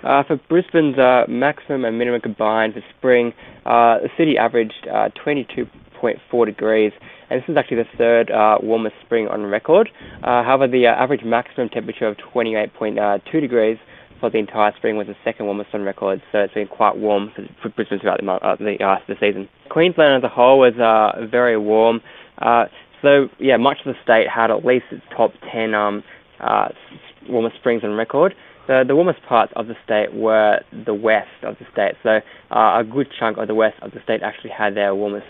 For Brisbane's maximum and minimum combined for spring, the city averaged 22.4 degrees, and this is actually the third warmest spring on record. However, the average maximum temperature of 28.2 degrees for the entire spring was the second warmest on record, so it's been quite warm for Brisbane throughout the season. Queensland as a whole was very warm, so yeah, much of the state had at least its top 10 warmest springs on record. The warmest parts of the state were the west of the state, so a good chunk of the west of the state actually had their warmest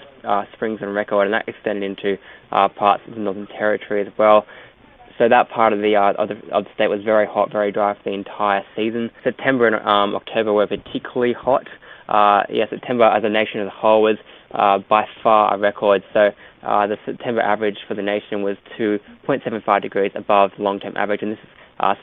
springs on record, and that extended into parts of the Northern Territory as well. So that part of the state was very hot, very dry for the entire season. September and October were particularly hot. September as a nation as a whole was by far a record. So the September average for the nation was 2.75 degrees above the long-term average, and this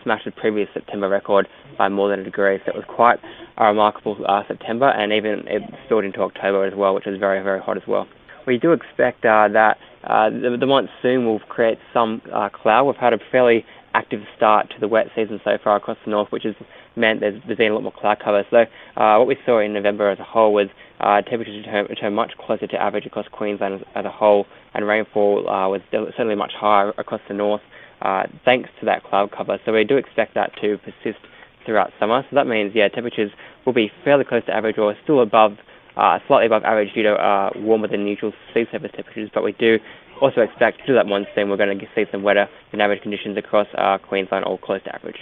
smashed the previous September record by more than a degree. So it was quite a remarkable September, and even it spilled into October as well, which was very, very hot as well. We do expect that the monsoon will create some cloud. We've had a fairly active start to the wet season so far across the north, which has meant there's been a lot more cloud cover. So what we saw in November as a whole was temperatures returned much closer to average across Queensland as a whole, and rainfall was certainly much higher across the north, thanks to that cloud cover. So we do expect that to persist throughout summer. So that means, temperatures will be fairly close to average, or still slightly above average due to warmer than usual sea surface temperatures. But we do also expect through that monsoon we're going to see some wetter than average conditions across Queensland, all close to average.